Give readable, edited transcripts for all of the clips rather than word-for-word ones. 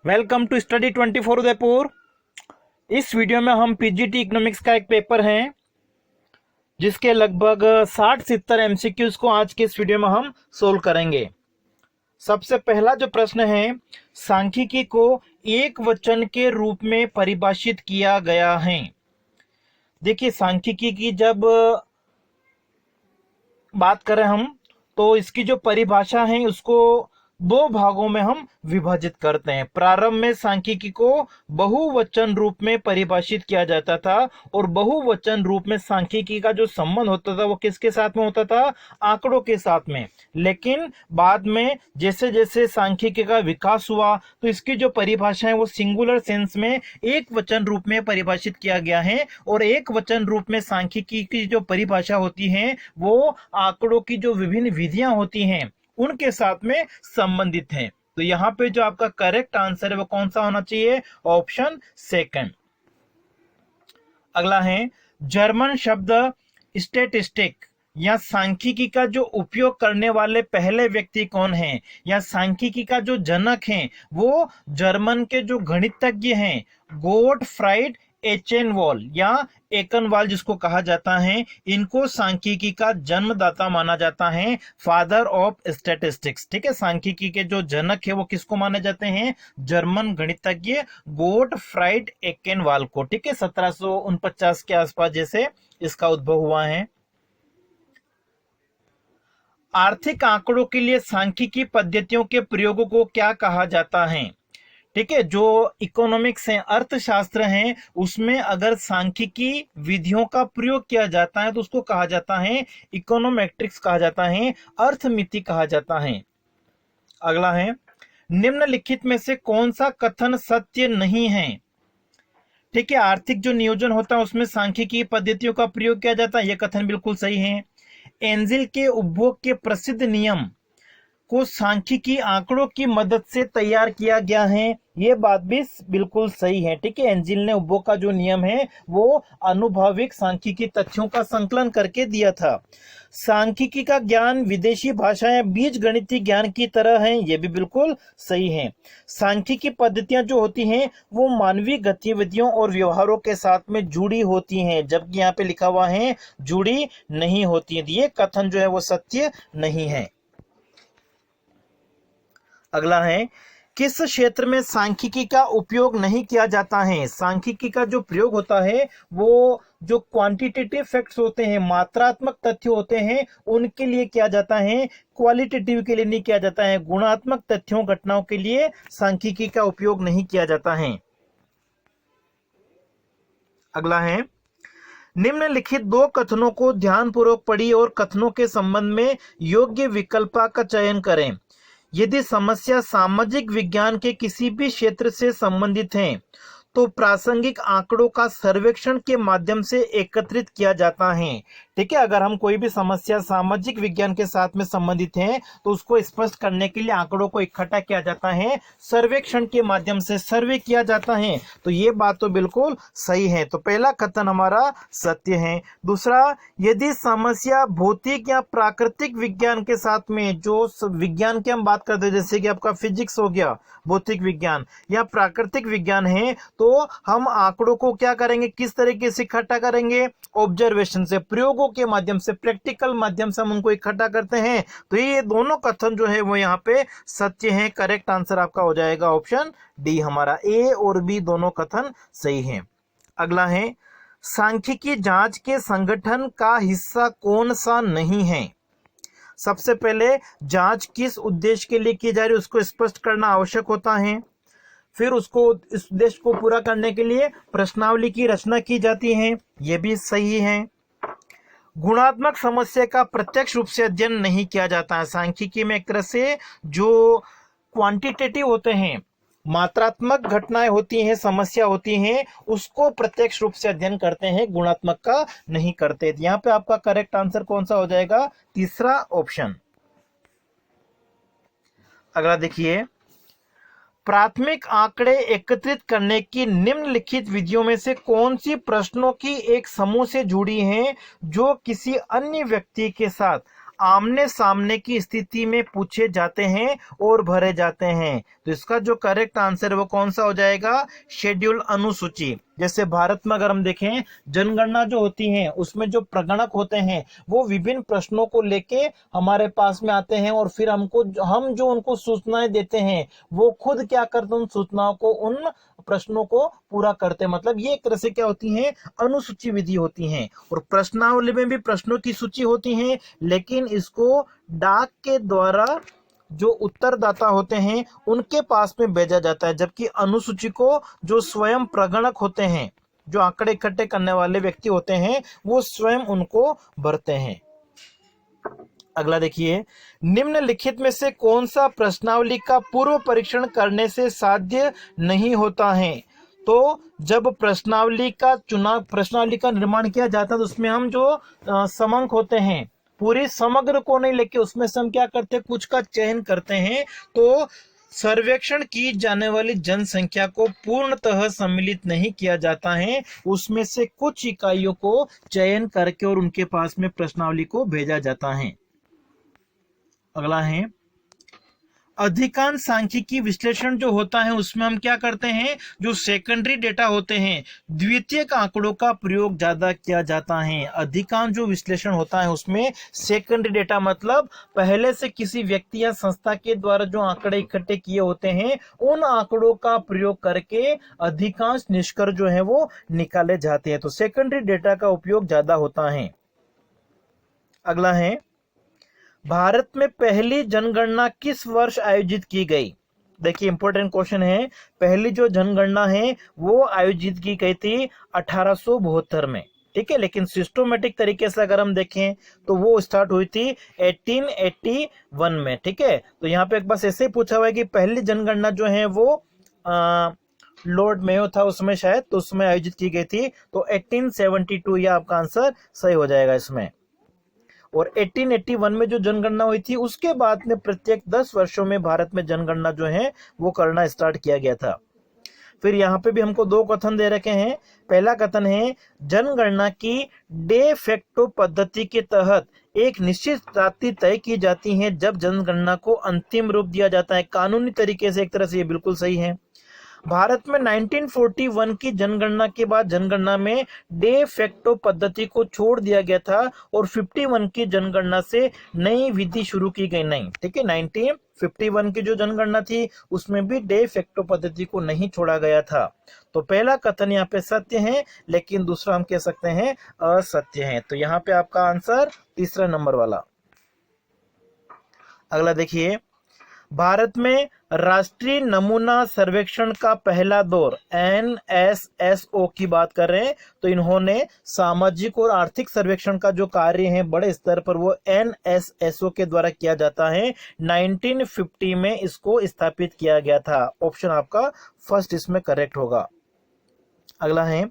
Welcome to study 24 Udaipur. इस video में हम पीजीटी इकोनॉमिक्स का एक पेपर है जिसके लगभग 60-70 एमसीक्यूज को आज के इस वीडियो में हम सोल्व करेंगे। सबसे पहला जो प्रश्न है, सांख्यिकी को एक वचन के रूप में परिभाषित किया गया है। देखिए, सांख्यिकी की जब बात करें हम तो इसकी जो परिभाषा है उसको दो भागों में हम विभाजित करते हैं। प्रारंभ में सांख्यिकी को बहुवचन रूप में परिभाषित किया जाता था और बहुवचन रूप में सांख्यिकी का जो संबंध होता था वो किसके साथ में होता था? आंकड़ों के साथ में। लेकिन बाद में जैसे जैसे सांख्यिकी का विकास हुआ तो इसकी जो परिभाषा है वो सिंगुलर सेंस में एक वचन रूप में परिभाषित किया गया है और एक वचन रूप में सांख्यिकी की जो परिभाषा होती है वो आंकड़ों की जो विभिन्न विधियां होती हैं उनके साथ में संबंधित है। तो यहां पे जो आपका करेक्ट आंसर है वो कौन सा होना चाहिए? Option second. अगला है, जर्मन शब्द स्टैटिस्टिक या सांख्यिकी का जो उपयोग करने वाले पहले व्यक्ति कौन है या सांख्यिकी का जो जनक है वो जर्मन के जो गणितज्ञ हैं गोटफ्राइड एचेनवॉल या एकनवाल जिसको कहा जाता है, इनको सांख्यिकी का जन्मदाता माना जाता है, फादर ऑफ स्टैटिस्टिक्स। ठीक है, सांख्यिकी के जो जनक है वो किसको माने जाते हैं? जर्मन गणितज्ञ गोटफ्राइड एकेनवाल को। ठीक है, 1749 के आसपास जैसे इसका उद्भव हुआ है। आर्थिक आंकड़ों के लिए सांख्यिकी पद्धतियों के प्रयोगों को क्या कहा जाता है? ठीक है, जो इकोनॉमिक्स है, अर्थशास्त्र है, उसमें अगर सांख्यिकी विधियों का प्रयोग किया जाता है तो उसको कहा जाता है इकोनोमेट्रिक्स, कहा जाता है अर्थमिति, कहा जाता है। अगला है, निम्नलिखित में से कौन सा कथन सत्य नहीं है? ठीक है, आर्थिक जो नियोजन होता है उसमें सांख्यिकी पद्धतियों का प्रयोग किया जाता है, यह कथन बिल्कुल सही है। एंजिल के उपभोग के प्रसिद्ध नियम को सांख्यिकी आंकड़ों की मदद से तैयार किया गया है, ये बात भी बिल्कुल सही है। ठीक है, एंजिल ने उपभोग का जो नियम है वो अनुभविक सांख्यिकी तथ्यों का संकलन करके दिया था। सांख्यिकी का ज्ञान विदेशी भाषाएं बीज गणितीय ज्ञान की तरह है, ये भी बिल्कुल सही है। सांख्यिकी पद्धतियां जो होती हैं वो मानवीय गतिविधियों और व्यवहारों के साथ में जुड़ी होती हैं, जबकि यहाँ पे लिखा हुआ है जुड़ी नहीं होती है। ये कथन जो है वो सत्य नहीं है। अगला है, किस क्षेत्र में सांख्यिकी का उपयोग नहीं किया जाता है? सांख्यिकी का जो प्रयोग होता है वो जो क्वांटिटेटिव फैक्ट्स होते हैं, मात्रात्मक तथ्य होते हैं, उनके लिए किया जाता है, क्वालिटेटिव के लिए नहीं किया जाता है। गुणात्मक तथ्यों घटनाओं के लिए सांख्यिकी का उपयोग नहीं किया जाता है। अगला है, निम्नलिखित दो कथनों को ध्यानपूर्वक पढ़िए और कथनों के संबंध में योग्य विकल्प का चयन करें। यदि समस्या सामाजिक विज्ञान के किसी भी क्षेत्र से संबंधित है तो प्रासंगिक आंकड़ों का सर्वेक्षण के माध्यम से एकत्रित किया जाता है। ठीक है, अगर हम कोई भी समस्या सामाजिक विज्ञान के साथ में संबंधित है तो उसको स्पष्ट करने के लिए आंकड़ों को इकट्ठा किया जाता है, सर्वेक्षण के माध्यम से सर्वे किया जाता है। तो ये बात तो बिल्कुल सही है, तो पहला कथन हमारा सत्य है। दूसरा, यदि समस्या भौतिक या प्राकृतिक विज्ञान के साथ में, जो विज्ञान की हम बात करते हैं जैसे कि आपका फिजिक्स हो गया, भौतिक विज्ञान या प्राकृतिक विज्ञान है, तो हम आंकड़ों को क्या करेंगे, किस तरीके से इकट्ठा करेंगे? ऑब्जर्वेशन से, प्रयोगों के माध्यम से, प्रैक्टिकल माध्यम से हम उनको इकट्ठा करते हैं। तो ये दोनों कथन जो है वो यहाँ पे सत्य है। करेक्ट आंसर आपका हो जाएगा ऑप्शन डी, हमारा ए और बी दोनों कथन सही हैं। अगला है, सांख्यिकी जांच के संगठन का हिस्सा कौन सा नहीं है? सबसे पहले जांच किस उद्देश्य के लिए की जा रही है उसको स्पष्ट करना आवश्यक होता है। फिर उसको, इस उद्देश्य को पूरा करने के लिए प्रश्नावली की रचना की जाती है, यह भी सही है। गुणात्मक समस्या का प्रत्यक्ष रूप से अध्ययन नहीं किया जाता है। सांख्यिकी में एक तरह से जो क्वांटिटेटिव होते हैं, मात्रात्मक घटनाएं होती हैं, समस्या होती हैं, उसको प्रत्यक्ष रूप से अध्ययन करते हैं, गुणात्मक का नहीं करते। यहाँ पे आपका करेक्ट आंसर कौन सा हो जाएगा? तीसरा ऑप्शन। अगला देखिए, प्राथमिक आंकड़े एकत्रित करने की निम्नलिखित विधियों में से कौन सी प्रश्नों की एक समूह से जुड़ी हैं जो किसी अन्य व्यक्ति के साथ आमने सामने की स्थिति में पूछे जाते हैं और भरे जाते हैं। तो इसका जो करेक्ट आंसर है वो कौन सा हो जाएगा? शेड्यूल, अनुसूची। जैसे भारत में अगर हम देखें, जनगणना जो होती है उसमें जो प्रगणक होते हैं वो विभिन्न प्रश्नों को लेके हमारे पास में आते हैं और फिर हम जो उनको सूचनाएं देते हैं वो खुद क्या करते हैं, उन सूचनाओं को, उन प्रश्नों को पूरा करते हैं। मतलब ये एक तरह से क्या होती है? अनुसूची विधि होती है। और प्रश्नावली में भी प्रश्नों की सूची होती है, लेकिन इसको डाक के द्वारा जो उत्तरदाता होते हैं उनके पास में भेजा जाता है, जबकि अनुसूची को जो स्वयं प्रगणक होते हैं, जो आंकड़े इकट्ठे करने वाले व्यक्ति होते हैं, वो स्वयं उनको भरते हैं। अगला देखिए, निम्नलिखित में से कौन सा प्रश्नावली का पूर्व परीक्षण करने से साध्य नहीं होता है? तो जब प्रश्नावली का निर्माण किया जाता है तो उसमें हम जो समंक होते हैं, पूरी समग्र को नहीं लेके उसमें से हम क्या करते हैं? कुछ का चयन करते हैं। तो सर्वेक्षण की जाने वाली जनसंख्या को पूर्णतः सम्मिलित नहीं किया जाता है, उसमें से कुछ इकाइयों को चयन करके और उनके पास में प्रश्नावली को भेजा जाता है। अगला है, अधिकांश सांख्यिकी विश्लेषण जो होता है उसमें हम क्या करते हैं? जो सेकेंडरी डेटा होते हैं, द्वितीयक आंकड़ों का प्रयोग ज्यादा किया जाता है। अधिकांश जो विश्लेषण होता है उसमें सेकेंडरी डेटा मतलब पहले से किसी व्यक्ति या संस्था के द्वारा जो आंकड़े इकट्ठे किए होते हैं उन आंकड़ों का प्रयोग करके अधिकांश निष्कर्ष जो है वो निकाले जाते हैं। तो सेकेंडरी डेटा का उपयोग ज्यादा होता है। अगला है, भारत में पहली जनगणना किस वर्ष आयोजित की गई? देखिए इंपॉर्टेंट क्वेश्चन है। पहली जो जनगणना है वो आयोजित की गई थी 1872 में, ठीक है। लेकिन सिस्टोमेटिक तरीके से अगर हम देखें तो वो स्टार्ट हुई थी 1881 में, ठीक है। तो यहाँ पे एक बस ऐसे ही पूछा हुआ है कि पहली जनगणना जो है वो लॉर्ड मेयो था उसमें शायद, तो उसमें आयोजित की गई थी। तो 1872 ये आपका आंसर सही हो जाएगा इसमें। और 1881 में जो जनगणना हुई थी उसके बाद में प्रत्येक 10 वर्षों में भारत में जनगणना जो है वो करना स्टार्ट किया गया था। फिर यहाँ पे भी हमको दो कथन दे रखे हैं। पहला कथन है, जनगणना की डे फैक्टो पद्धति के तहत एक निश्चित तिथि तय की जाती है जब जनगणना को अंतिम रूप दिया जाता है। कानूनी तरीके से एक तरह से ये बिल्कुल सही है। भारत में 1941 की जनगणना के बाद जनगणना में डे फैक्टो पद्धति को छोड़ दिया गया था और 51 की जनगणना से नई विधि शुरू की गई। नहीं, ठीक है, 1951 की जो जनगणना थी उसमें भी डे फैक्टो पद्धति को नहीं छोड़ा गया था। तो पहला कथन यहाँ पे सत्य है, लेकिन दूसरा हम कह सकते हैं असत्य है। तो यहाँ पे आपका आंसर तीसरा नंबर वाला। अगला देखिए, भारत में राष्ट्रीय नमूना सर्वेक्षण का पहला दौर NSSO की बात कर रहे हैं, तो इन्होंने सामाजिक और आर्थिक सर्वेक्षण का जो कार्य है बड़े स्तर पर वो NSSO के द्वारा किया जाता है। 1950 में इसको स्थापित किया गया था। ऑप्शन आपका फर्स्ट इसमें करेक्ट होगा। अगला है,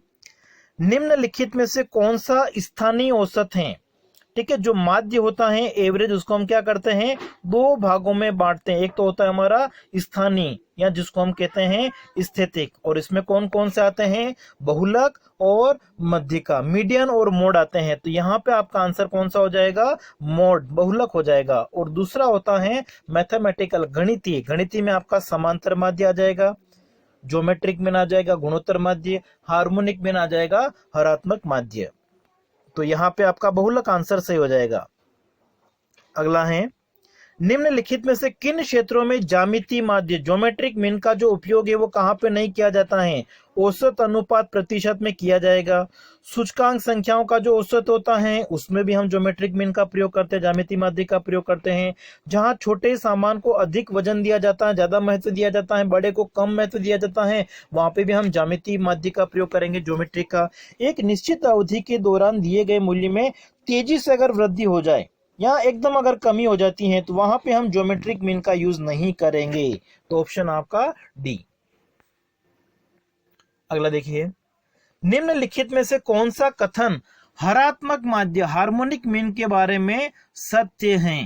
निम्नलिखित में से कौन सा स्थानीय औसत है? ठीक है, जो माध्य होता है एवरेज, उसको हम क्या करते हैं? दो भागों में बांटते हैं। एक तो होता है हमारा स्थानीय या जिसको हम कहते हैं स्थैतिक, और इसमें कौन कौन से आते हैं? बहुलक और मध्यिका, मीडियन और मोड आते हैं। तो यहाँ पे आपका आंसर कौन सा हो जाएगा? मोड, बहुलक हो जाएगा। और दूसरा होता है मैथमेटिकल, गणितीय। गणितीय में आपका समांतर माध्य आ जाएगा, ज्योमेट्रिक में आ जाएगा गुणोत्तर माध्य, हार्मोनिक में आ जाएगा हरात्मक माध्य। तो यहाँ पे आपका बहुलक आंसर सही हो जाएगा। अगला है, निम्नलिखित में से किन क्षेत्रों में ज्यामितीय माध्य, ज्योमेट्रिक मीन का जो उपयोग है वो कहाँ पे नहीं किया जाता है? औसत अनुपात प्रतिशत में किया जाएगा। सूचकांक संख्याओं का जो औसत होता है उसमें भी हम ज्योमेट्रिक मीन का प्रयोग करते हैं, ज्यामितीय माध्य का प्रयोग करते हैं। जहां छोटे सामान को अधिक वजन दिया जाता है, ज्यादा महत्व दिया जाता है, बड़े को कम महत्व दिया जाता है, वहां पे भी हम ज्यामितीय माध्य का प्रयोग करेंगे, ज्योमेट्रिक का। एक निश्चित अवधि के दौरान दिए गए मूल्य में तेजी से अगर वृद्धि हो जाए या एकदम अगर कमी हो जाती है तो वहां पे हम ज्योमेट्रिक मीन का यूज नहीं करेंगे। तो ऑप्शन आपका डी। अगला देखिए, निम्नलिखित में से कौन सा कथन हरात्मक माध्य, हार्मोनिक मीन के बारे में सत्य है?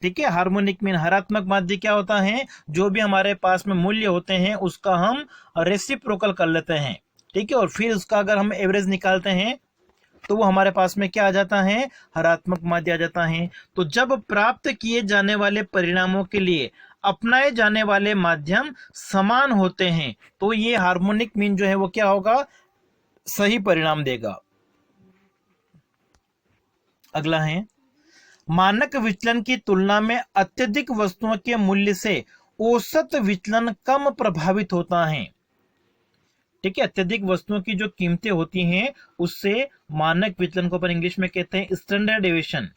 ठीक है, हार्मोनिक मीन, हरात्मक माध्य क्या होता है? जो भी हमारे पास में मूल्य होते हैं उसका हम रेसिप्रोकल कर लेते हैं, ठीक है, और फिर उसका अगर हम एवरेज निकालते हैं तो वो हमारे पास में क्या आ जाता है, हरात्मक माध्य आ जाता है। तो जब प्राप्त किए जाने वाले परिणामों के लिए अपनाए जाने वाले माध्यम समान होते हैं तो ये हार्मोनिक मीन जो है वो क्या होगा, सही परिणाम देगा। अगला है, मानक विचलन की तुलना में अत्यधिक वस्तुओं के मूल्य से औसत विचलन कम प्रभावित होता है। ठीक है, अत्यधिक वस्तुओं की जो कीमतें होती हैं उससे मानक विचलन को अपन इंग्लिश में कहते हैं स्टैंडर्ड डेविएशन,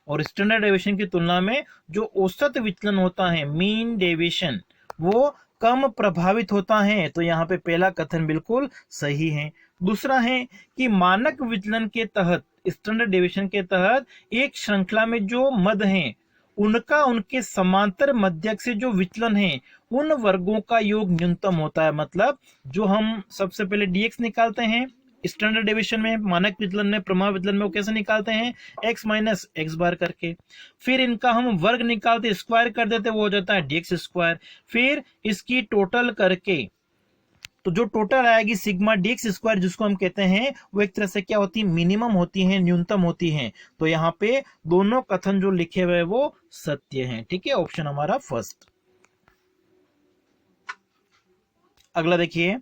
और स्टैंडर्ड डेविएशन की तुलना में जो औसत विचलन होता है मीन डेविएशन वो कम प्रभावित होता है। तो यहाँ पे पहला कथन बिल्कुल सही है। दूसरा है कि मानक विचलन के तहत, स्टैंडर्ड डेविएशन के तहत एक श्रृंखला में जो मद हैं उनका उनके समांतर मध्यक से जो विचलन है उन वर्गों का योग न्यूनतम होता है। मतलब जो हम सबसे पहले dx निकालते हैं स्टैंडर्ड डेविएशन में, मानक विचलन में, प्रमाण विचलन में, वो कैसे निकालते हैं, x माइनस एक्स बार करके, फिर इनका हम वर्ग निकालते स्क्वायर कर देते वो हो जाता है dx स्क्वायर, फिर इसकी टोटल करके तो जो टोटल आएगी सिग्मा dx स्क्वायर जिसको हम कहते हैं वो एक तरह से क्या होती है, मिनिमम होती है, न्यूनतम होती है। तो यहाँ पे दोनों कथन जो लिखे हुए वो सत्य हैं। ठीक है, ऑप्शन हमारा फर्स्ट। अगला देखिए,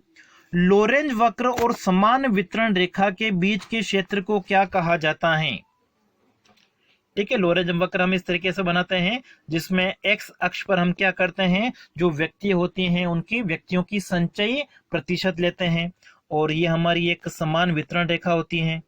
लोरेंज वक्र और समान वितरण रेखा के बीच के क्षेत्र को क्या कहा जाता है। ठीक है, लोरेंज वक्र हम इस तरीके से बनाते हैं जिसमें एक्स अक्ष पर हम क्या करते हैं, जो व्यक्ति होती हैं उनकी व्यक्तियों की संचयी प्रतिशत लेते हैं, और ये हमारी एक समान वितरण रेखा होती है।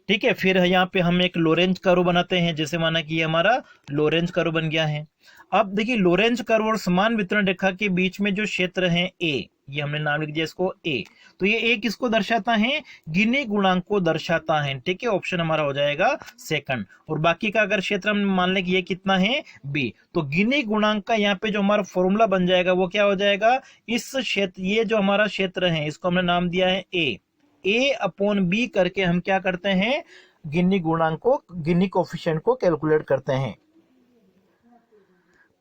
ठीक है, फिर यहाँ पे हम एक लोरेंज कर्व बनाते हैं, जैसे माना कि ये हमारा लोरेंज कर्व बन गया है। अब देखिए लोरेंज कर्व और समान वितरण रेखा के बीच में जो क्षेत्र है ए, ये हमने नाम लिख दिया इसको ए, तो ये ए किसको दर्शाता है, गिनी गुणांक को दर्शाता है। ठीक है, ऑप्शन हमारा हो जाएगा सेकंड। और बाकी का अगर क्षेत्र हम मान लें कि ये कितना है बी, तो गिनी गुणांक का यहाँ पे जो हमारा फॉर्मूला बन जाएगा वो क्या हो जाएगा, इस क्षेत्र, ये जो हमारा क्षेत्र है इसको हमने नाम दिया है ए अपॉन बी करके हम क्या करते हैं, गिनी गुणांक को, गिनी कोफिशिएंट को कैलकुलेट करते हैं।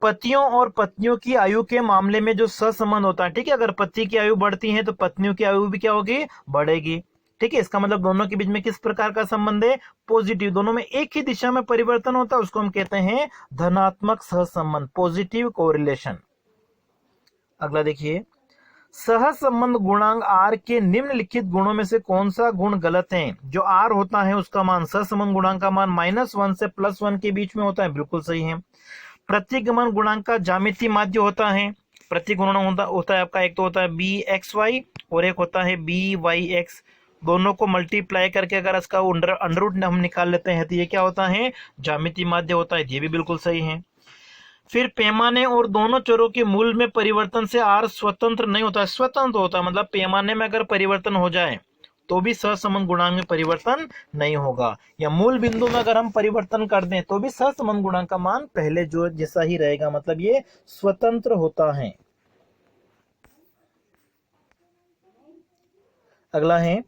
पतियों और पत्नियों की आयु के मामले में जो सहसंबंध होता है, ठीक है, अगर पति की आयु बढ़ती है तो पत्नियों की आयु भी क्या होगी, बढ़ेगी। ठीक है, इसका मतलब दोनों के बीच में किस प्रकार का संबंध है, पॉजिटिव, दोनों में एक ही दिशा में परिवर्तन होता है, उसको हम कहते हैं धनात्मक सहसंबंध, पॉजिटिव कोरिलेशन। अगला देखिए, सहसंबंध गुणांक आर के निम्नलिखित गुणों में से कौन सा गुण गलत है। जो आर होता है उसका मान, सहसंबंध गुणांक का मान -1 से +1 के बीच में होता है, बिल्कुल सही है। प्रतिगमन गुणांक का ज्यामितीय माध्य होता है, प्रतिगमन होता है आपका, एक तो होता है bxy और एक होता है byx, दोनों को मल्टीप्लाई करके अगर इसका अंडर रूट हम निकाल लेते हैं तो ये क्या होता है, ज्यामितीय माध्य होता है, ये भी बिल्कुल सही है। फिर पैमाने और दोनों चरों के मूल में परिवर्तन से आर स्वतंत्र नहीं होता है, स्वतंत्र होता है, मतलब पैमाने में अगर परिवर्तन हो जाए तो भी सहसंबंध गुणांक में परिवर्तन नहीं होगा, या मूल बिंदु में अगर हम परिवर्तन कर दें तो भी सहसंबंध गुणांक का मान पहले जो जैसा ही रहेगा, मतलब ये स्वतंत्र होता है। अगला है,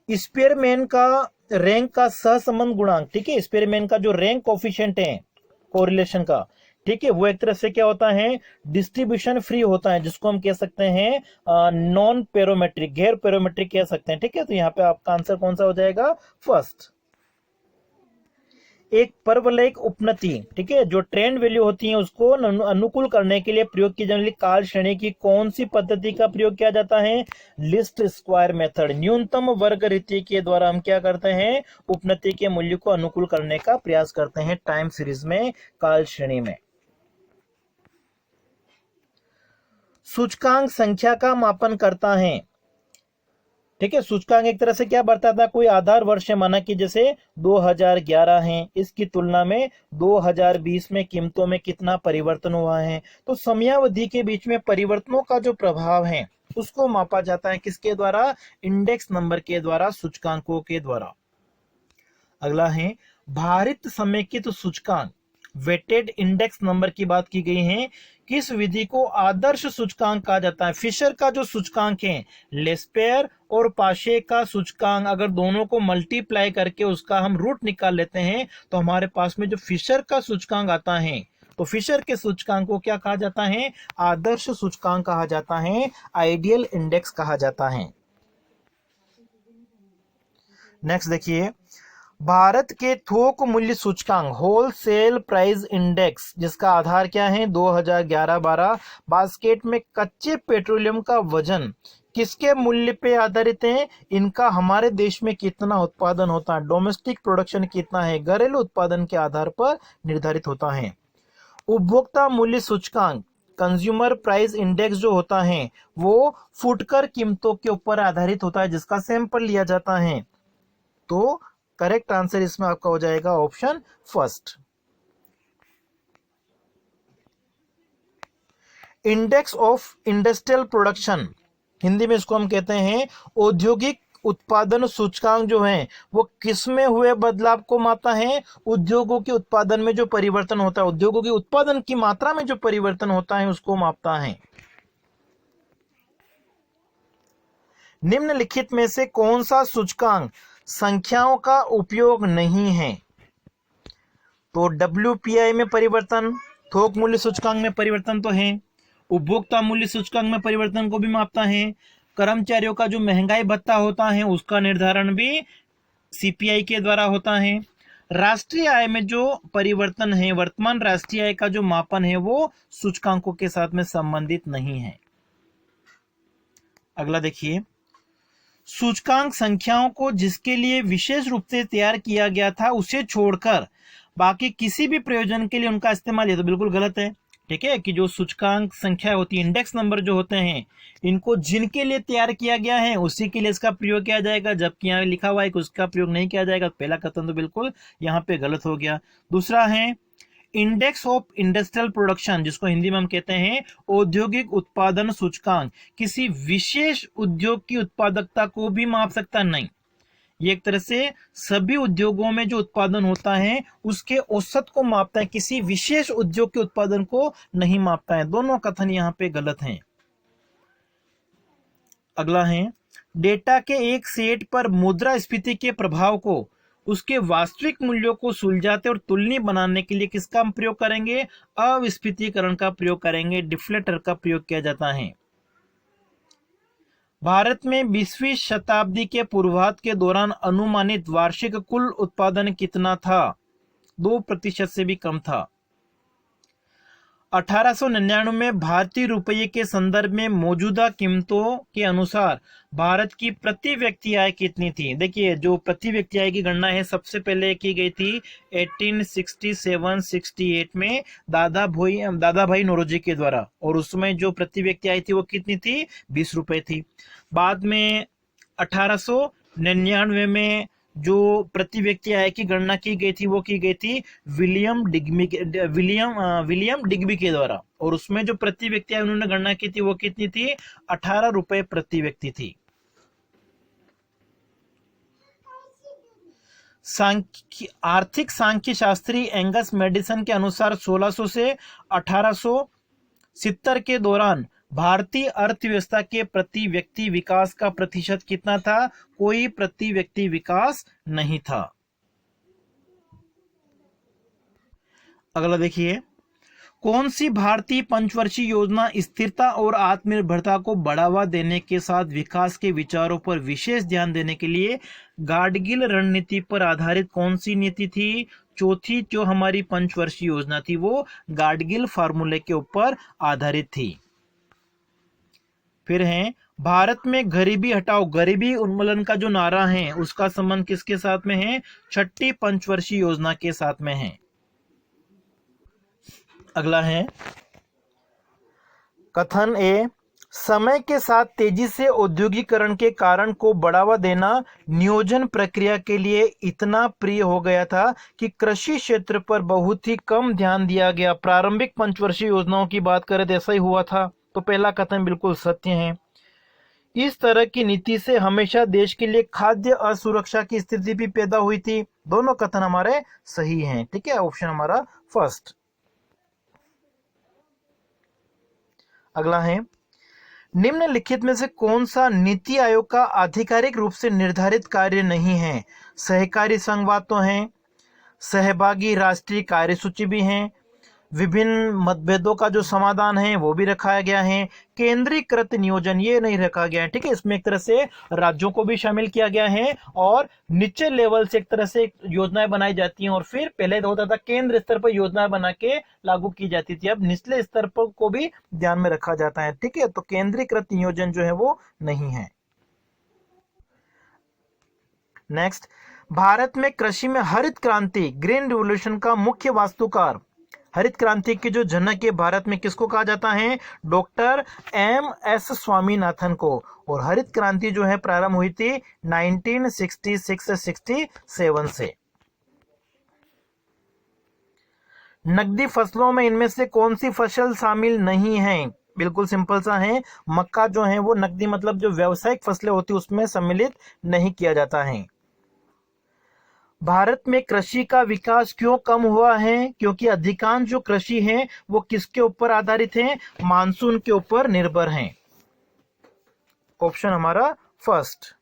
स्पेयरमैन का रैंक का सहसंबंध गुणांक। ठीक है, स्पेयरमैन का जो रैंक कोफिशिएंट है कोरिलेशन का, ठीक है, वो एक तरह से क्या होता है, डिस्ट्रीब्यूशन फ्री होता है, जिसको हम कह सकते हैं नॉन पैरामीट्रिक, गैर पैरामीट्रिक कह सकते हैं। ठीक है, तो यहाँ पे आपका आंसर कौन सा हो जाएगा, फर्स्ट। एक परवलयिक उपनति, ठीक है, जो ट्रेंड वैल्यू होती है उसको अनुकूल करने के लिए प्रयोग की जाने वाली काल श्रेणी की कौन सी पद्धति का प्रयोग किया जाता है, लिस्ट स्क्वायर मेथड। न्यूनतम वर्ग रीति के द्वारा हम क्या करते हैं, उपनति के मूल्य को अनुकूल करने का प्रयास करते हैं टाइम सीरीज में, काल श्रेणी में। सूचकांक संख्या का मापन करता है। ठीक है, सूचकांक एक तरह से क्या बताता है, कोई आधार वर्ष है, माना कि जैसे 2011 है, इसकी तुलना में 2020 में कीमतों में कितना परिवर्तन हुआ है, तो समयावधि के बीच में परिवर्तनों का जो प्रभाव है उसको मापा जाता है किसके द्वारा, इंडेक्स नंबर के द्वारा, सूचकांकों के द्वारा। अगला है, भारित समेकित सूचकांक, वेटेड इंडेक्स नंबर की बात की गई है, किस विधि को आदर्श सूचकांक कहा जाता है। फिशर का जो सूचकांक है, लेस्पेयर और पाशे का सूचकांक, अगर दोनों को मल्टीप्लाई करके उसका हम रूट निकाल लेते हैं तो हमारे पास में जो फिशर का सूचकांक आता है, तो फिशर के सूचकांक को क्या कहा जाता है, आदर्श सूचकांक कहा जाता है, आइडियल इंडेक्स कहा जाता है। नेक्स्ट देखिए, भारत के थोक मूल्य सूचकांक होलसेल प्राइस इंडेक्स जिसका आधार क्या है 2011-12 बास्केट में कच्चे पेट्रोलियम का वजन किसके मूल्य पे आधारित है? इनका हमारे देश में कितना उत्पादन होता है, डोमेस्टिक प्रोडक्शन कितना है, घरेलू उत्पादन के आधार पर निर्धारित होता है। उपभोक्ता मूल्य सूचकांक कंज्यूमर प्राइस इंडेक्स जो होता है वो फुटकर कीमतों के ऊपर आधारित होता है जिसका सैंपल लिया जाता है। तो करेक्ट आंसर इसमें आपका हो जाएगा option first. Index of industrial production, Hindi में इसको हम कहते हैं औद्योगिक उत्पादन सूचकांक जो है वो किसमें हुए बदलाव को मापता है? उद्योगों के उत्पादन में जो परिवर्तन होता है, उद्योगों के उत्पादन की मात्रा में जो परिवर्तन होता है उसको मापता है। निम्नलिखित में से कौन सा सूचकांक संख्याओं का उपयोग नहीं है? तो WPI में परिवर्तन, थोक मूल्य सूचकांक में परिवर्तन तो है, उपभोक्ता मूल्य सूचकांक में परिवर्तन को भी मापता है, कर्मचारियों का जो महंगाई भत्ता होता है उसका निर्धारण भी CPI के द्वारा होता है, राष्ट्रीय आय में जो परिवर्तन है, वर्तमान राष्ट्रीय आय का जो मापन है वो सूचकांकों के साथ में संबंधित नहीं है। अगला देखिए, सूचकांक संख्याओं को जिसके लिए विशेष रूप से तैयार किया गया था उसे छोड़कर बाकी किसी भी प्रयोजन के लिए उनका इस्तेमाल, ये तो बिल्कुल गलत है। ठीक है, कि जो सूचकांक संख्या होती है, इंडेक्स नंबर जो होते हैं, इनको जिनके लिए तैयार किया गया है उसी के लिए इसका प्रयोग किया जाएगा, जबकि यहाँ लिखा हुआ है कि उसका प्रयोग नहीं किया जाएगा। पहला कथन तो बिल्कुल यहाँ पे गलत हो गया। दूसरा है इंडेक्स ऑफ इंडस्ट्रियल प्रोडक्शन, जिसको हिंदी में हम कहते हैं औद्योगिक उत्पादन सूचकांक, किसी विशेष उद्योग की उत्पादकता को भी माप सकता नहीं। ये एक तरह से सभी उद्योगों में जो उत्पादन होता है उसके औसत को मापता है, किसी विशेष उद्योग के उत्पादन को नहीं मापता है। दोनों कथन यहाँ पे गलत हैं। अगला है, डेटा के एक सेट पर मुद्रास्फीति के प्रभाव को उसके वास्तविक मूल्यों को सुलझाते और तुलनीय बनाने के लिए किसका प्रयोग करेंगे? अविस्फीतीकरण का प्रयोग करेंगे, डिफ्लेटर का प्रयोग किया जाता है। भारत में 20वीं शताब्दी के पूर्वार्ध के दौरान अनुमानित वार्षिक कुल उत्पादन कितना था? 2% से भी कम था। 1899 में भारतीय रुपये के संदर्भ में मौजूदा कीमतों के अनुसार भारत की प्रति व्यक्ति आय कितनी थी? देखिए, जो प्रति व्यक्ति आय की गणना है सबसे पहले की गई थी 1867-68 में दादा भाई नौरोजी के द्वारा, और उसमें जो प्रति व्यक्ति आय थी वो कितनी थी? 20 रुपए थी। बाद में 1899 में जो प्रति व्यक्ति आय की गणना की गई थी वो की गई थी विलियम डिग्बी के द्वारा, और उसमें जो प्रति व्यक्ति आय उन्होंने गणना की थी वो कितनी थी? 18 रुपए प्रति व्यक्ति थी। आर्थिक सांख्य शास्त्री एंगस मेडिसन के अनुसार 1600 से 1870 के दौरान भारतीय अर्थव्यवस्था के प्रति व्यक्ति विकास का प्रतिशत कितना था? कोई प्रति व्यक्ति विकास नहीं था। अगला देखिए, कौन सी भारतीय पंचवर्षीय योजना स्थिरता और आत्मनिर्भरता को बढ़ावा देने के साथ विकास के विचारों पर विशेष ध्यान देने के लिए गाडगिल रणनीति पर आधारित कौन सी नीति थी? चौथी जो हमारी पंचवर्षीय योजना थी वो गाडगिल फार्मूले के ऊपर आधारित थी। फिर है, भारत में गरीबी हटाओ गरीबी उन्मूलन का जो नारा है उसका संबंध किसके साथ में है? छठी पंचवर्षीय योजना के साथ में है। अगला है कथन ए, समय के साथ तेजी से औद्योगिकरण के कारण को बढ़ावा देना नियोजन प्रक्रिया के लिए इतना प्रिय हो गया था कि कृषि क्षेत्र पर बहुत ही कम ध्यान दिया गया। प्रारंभिक पंचवर्षीय योजनाओं की बात करें तो ऐसा ही हुआ था। तो पहला कथन बिल्कुल सत्य है। इस तरह की नीति से हमेशा देश के लिए खाद्य असुरक्षा की स्थिति भी पैदा हुई थी। दोनों कथन हमारे सही हैं। ठीक है, ऑप्शन हमारा फर्स्ट। अगला है, निम्नलिखित में से कौन सा नीति आयोग का आधिकारिक रूप से निर्धारित कार्य नहीं है? सहकारी संघवाद तो है, सहभागी राष्ट्रीय कार्यसूची भी है, विभिन्न मतभेदों का जो समाधान है वो भी रखाया गया है। केंद्रीकृत नियोजन ये नहीं रखा गया है, ठीक है। इसमें एक तरह से राज्यों को भी शामिल किया गया है और निचले लेवल से एक तरह से योजनाएं बनाई जाती हैं और फिर पहले तो होता था केंद्र स्तर पर योजनाएं बना के लागू की जाती थी, अब निचले स्तर पर को भी ध्यान में रखा जाता है, ठीक है। तो केंद्रीकृत नियोजन जो है वो नहीं है। नेक्स्ट, भारत में कृषि में हरित क्रांति ग्रीन रिवॉल्यूशन का मुख्य वास्तुकार, हरित क्रांति के जो जनक है भारत में किसको कहा जाता है? Doctor MS. स्वामीनाथन को। और हरित क्रांति जो है प्रारंभ हुई थी 1966-67 से। नकदी फसलों में इनमें से कौन सी फसल शामिल नहीं है? बिल्कुल सिंपल सा है, मक्का जो है वो नकदी मतलब जो व्यावसायिक फसलें होती है उसमें सम्मिलित नहीं किया जाता है। भारत में कृषि का विकास क्यों कम हुआ है? क्योंकि अधिकांश जो कृषि है वो किसके ऊपर आधारित है? मानसून के ऊपर निर्भर है। ऑप्शन हमारा फर्स्ट।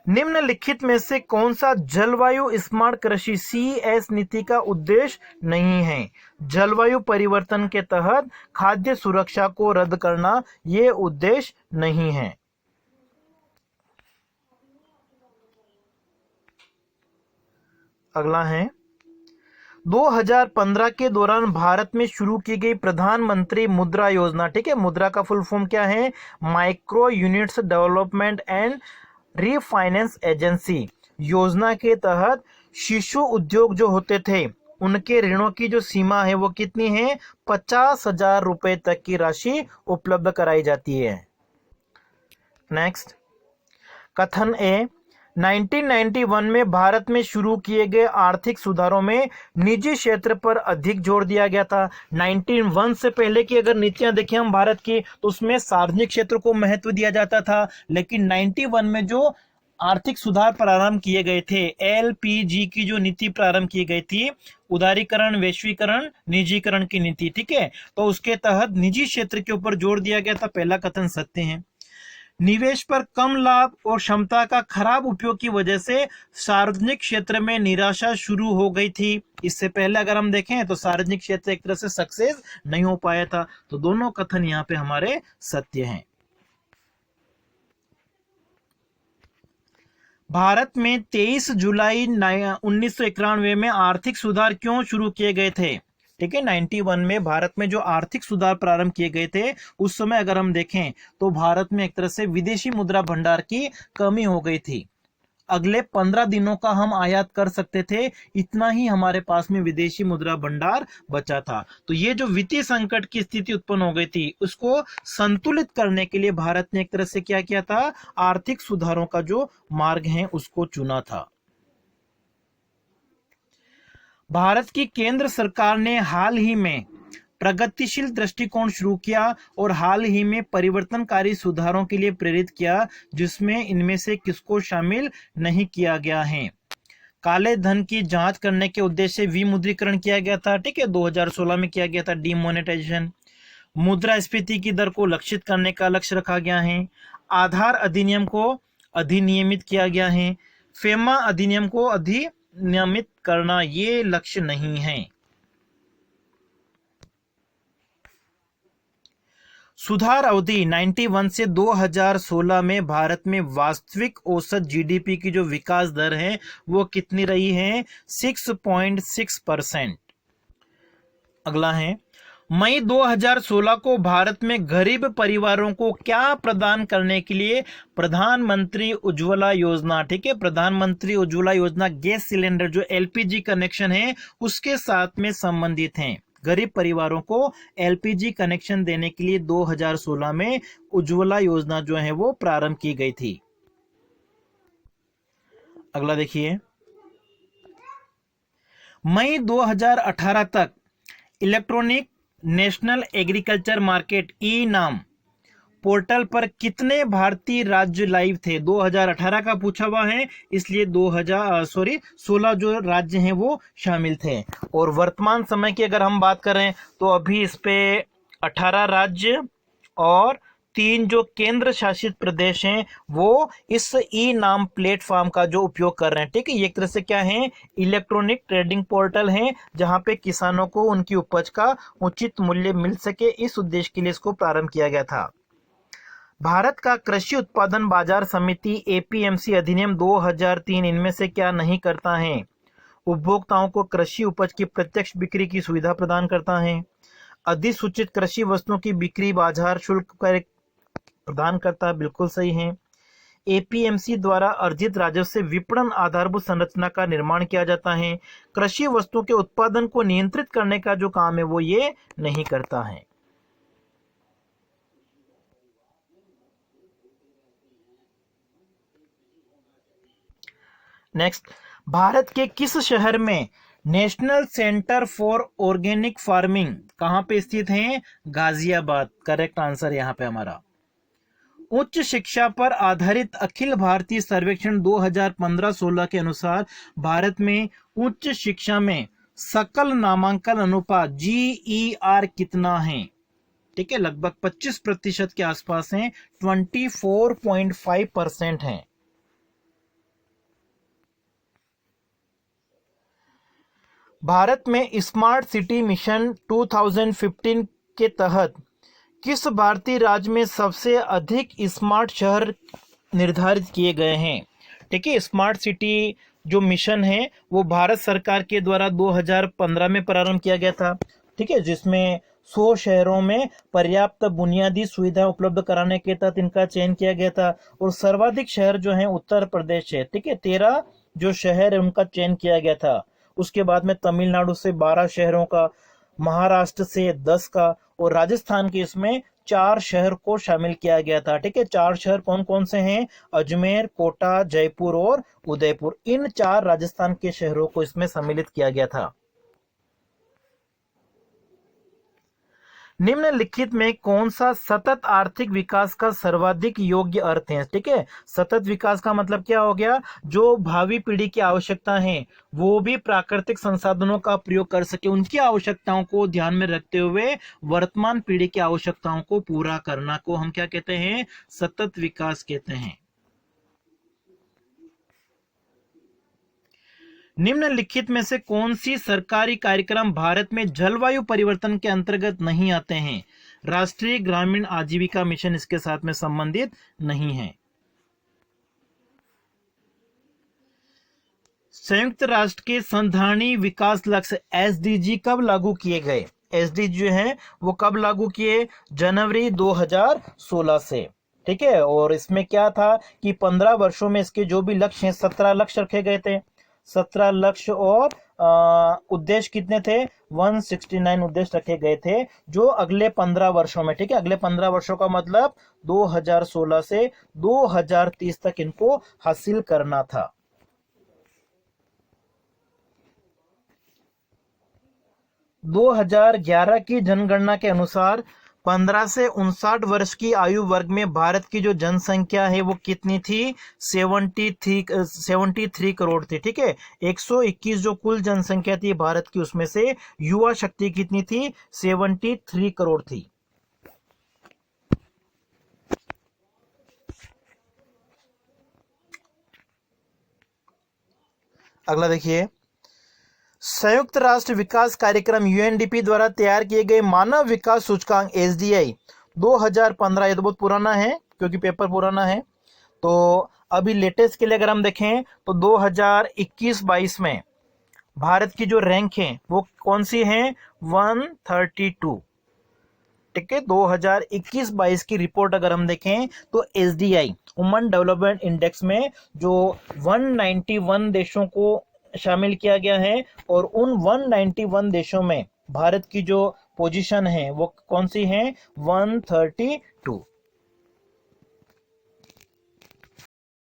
निम्नलिखित में से कौन सा जलवायु स्मार्ट कृषि CS नीति का उद्देश्य नहीं है? जलवायु परिवर्तन के तहत खाद्य सुरक्षा को रद्द करना ये उद्देश्य नहीं है। अगला है 2015 के दौरान भारत में शुरू की गई प्रधानमंत्री मुद्रा योजना, ठीक है। मुद्रा का फुल फॉर्म क्या है? Micro units development and refinance agency. योजना के तहत शिशु उद्योग जो होते थे उनके ऋणों की जो सीमा है वो कितनी है? 50,000 रुपए तक की राशि उपलब्ध कराई जाती है। नेक्स्ट, कथन ए, 1991 में भारत में शुरू किए गए आर्थिक सुधारों में निजी क्षेत्र पर अधिक जोर दिया गया था। 1991 से पहले की अगर नीतियां देखें हम भारत की तो उसमें सार्वजनिक क्षेत्र को महत्व दिया जाता था, लेकिन 91 में जो आर्थिक सुधार प्रारंभ किए गए थे, LPG की जो नीति प्रारंभ की गई थी, उदारीकरण, वैश्वीकरण, निजीकरण की नीति, ठीक है, तो उसके तहत निजी क्षेत्र के ऊपर जोर दिया गया था। पहला कथन सत्य है। निवेश पर कम लाभ और क्षमता का खराब उपयोग की वजह से सार्वजनिक क्षेत्र में निराशा शुरू हो गई थी। इससे पहले अगर हम देखें तो सार्वजनिक क्षेत्र एक तरह से सक्सेस नहीं हो पाया था। तो दोनों कथन यहाँ पे हमारे सत्य हैं। भारत में 23 जुलाई 1991 में आर्थिक सुधार क्यों शुरू किए गए थे? ठीक है, 91 में भारत में जो आर्थिक सुधार प्रारंभ किए गए थे उस समय अगर हम देखें तो भारत में एक तरह से विदेशी मुद्रा भंडार की कमी हो गई थी। अगले 15 दिनों का हम आयात कर सकते थे, इतना ही हमारे पास में विदेशी मुद्रा भंडार बचा था। तो ये जो वित्तीय संकट की स्थिति उत्पन्न हो गई थी उसको संतुलित करने के लिए भारत ने एक तरह से क्या किया था? आर्थिक सुधारों का जो मार्ग है उसको चुना था। भारत की केंद्र सरकार ने हाल ही में प्रगतिशील दृष्टिकोण शुरू किया और हाल ही में परिवर्तनकारी सुधारों के लिए प्रेरित किया, जिसमें इनमें से किसको शामिल नहीं किया गया है? काले धन की जांच करने के उद्देश्य से विमुद्रीकरण किया गया था, ठीक है, 2016 में किया गया था डीमोनेटाइजेशन। मुद्रास्फीति की दर को लक्षित करने का लक्ष्य रखा गया है। आधार अधिनियम को अधिनियमित किया गया है। फेमा अधिनियम को अधिनियमित करना ये लक्ष्य नहीं है। सुधार अवधि 91 से 2016 में भारत में वास्तविक औसत GDP की जो विकास दर है वो कितनी रही है? 6.6%। अगला है मई 2016 को भारत में गरीब परिवारों को क्या प्रदान करने के लिए प्रधानमंत्री उज्ज्वला योजना, ठीक है, प्रधानमंत्री उज्ज्वला योजना गैस सिलेंडर जो LPG कनेक्शन है उसके साथ में संबंधित हैं। गरीब परिवारों को LPG कनेक्शन देने के लिए 2016 में उज्ज्वला योजना जो है वो प्रारंभ की गई थी। अगला देखिए, मई 2018 तक इलेक्ट्रॉनिक नेशनल एग्रीकल्चर मार्केट E-नाम पोर्टल पर कितने भारतीय राज्य लाइव थे? 2018 का पूछा हुआ है, इसलिए 16 जो राज्य हैं वो शामिल थे। और वर्तमान समय की अगर हम बात करें तो अभी इस पे 18 राज्य और 3 जो केंद्र शासित प्रदेश हैं वो इस ई नाम प्लेटफॉर्म का जो उपयोग कर रहे हैं। ठीक है, ये एक तरह से क्या है, इलेक्ट्रॉनिक ट्रेडिंग पोर्टल है जहां पे किसानों को उनकी उपज का उचित मूल्य मिल सके, इस उद्देश्य के लिए इसको प्रारंभ किया गया था। भारत का कृषि उत्पादन बाजार समिति एपीएमसी अधिनियम 2003 इनमें से क्या नहीं करता है? उपभोक्ताओं को कृषि उपज की प्रत्यक्ष बिक्री की सुविधा प्रदान करता है, अधिसूचित कृषि वस्तुओं की बिक्री बाजार शुल्क प्रदान करता है, बिल्कुल सही है। एपीएमसी द्वारा अर्जित राजस्व से विपणन आधारभूत संरचना का निर्माण किया जाता है। कृषि वस्तुओं के उत्पादन को नियंत्रित करने का जो काम है वो ये नहीं करता है। नेक्स्ट, भारत के किस शहर में national centre for organic farming कहां पे स्थित है? गाजियाबाद। करेक्ट आंसर यहां पे हमारा। उच्च शिक्षा पर आधारित अखिल भारतीय सर्वेक्षण 2015-16 के अनुसार भारत में उच्च शिक्षा में सकल नामांकन अनुपात GER कितना है? ठीक है, लगभग 25% के आसपास है, 24.5% है। भारत में स्मार्ट सिटी मिशन 2015 के तहत किस भारतीय राज्य में सबसे अधिक स्मार्ट शहर निर्धारित किए गए हैं? ठीक है, स्मार्ट सिटी जो मिशन है वो भारत सरकार के द्वारा 2015 में प्रारंभ किया गया था। ठीक है, जिसमें 100 शहरों में पर्याप्त बुनियादी सुविधाएं उपलब्ध कराने के तहत इनका चयन किया गया था। और सर्वाधिक शहर जो है उत्तर प्रदेश है। ठीक है, 13 जो शहर है उनका चयन किया गया था। उसके बाद में तमिलनाडु से 12 शहरों का, महाराष्ट्र से 10 का और राजस्थान के इसमें 4 शहर को शामिल किया गया था। ठीक है, 4 शहर कौन कौन से हैं? अजमेर, कोटा, जयपुर और उदयपुर। इन 4 राजस्थान के शहरों को इसमें सम्मिलित किया गया था। निम्नलिखित में कौन सा सतत आर्थिक विकास का सर्वाधिक योग्य अर्थ है? ठीक है, सतत विकास का मतलब क्या हो गया? जो भावी पीढ़ी की आवश्यकता है वो भी प्राकृतिक संसाधनों का प्रयोग कर सके, उनकी आवश्यकताओं को ध्यान में रखते हुए वर्तमान पीढ़ी की आवश्यकताओं को पूरा करना को हम क्या कहते हैं? सतत विकास कहते हैं। निम्नलिखित में से कौन सी सरकारी कार्यक्रम भारत में जलवायु परिवर्तन के अंतर्गत नहीं आते हैं? राष्ट्रीय ग्रामीण आजीविका मिशन इसके साथ में संबंधित नहीं है। संयुक्त राष्ट्र के संधारणीय विकास लक्ष्य SDG कब लागू किए गए? SDG जो है वो कब लागू किए? जनवरी 2016 से। ठीक है, और इसमें क्या था कि 15 वर्षों में इसके जो भी लक्ष्य हैं, 17 लक्ष्य रखे गए थे। 17 लक्ष्य और उद्देश्य कितने थे? 169 उद्देश्य रखे गए थे जो अगले 15 वर्षों में, ठीक है, अगले 15 वर्षों का मतलब 2016 से 2030 तक इनको हासिल करना था। - 2011 की जनगणना के अनुसार 15 से 59 वर्ष की आयु वर्ग में भारत की जो जनसंख्या है वो कितनी थी? 73 करोड़ थी। ठीक है, 121 जो कुल जनसंख्या थी भारत की, उसमें से युवा शक्ति कितनी थी? 73 करोड़ थी। अगला देखिए, संयुक्त राष्ट्र विकास कार्यक्रम UNDP द्वारा तैयार किए गए मानव विकास सूचकांक SDI 2015, ये तो बहुत पुराना है क्योंकि पेपर पुराना है। तो अभी लेटेस्ट के लिए अगर हम देखें तो 2021-22 में भारत की जो रैंक है वो कौन सी है? 132। ठीक है, 2021-22 की रिपोर्ट अगर हम देखें तो SDI ह्यूमन डेवलपमेंट इंडेक्स में जो 191 देशों को शामिल किया गया है और उन 191 देशों में भारत की जो पोजीशन है वो कौन सी है? 132।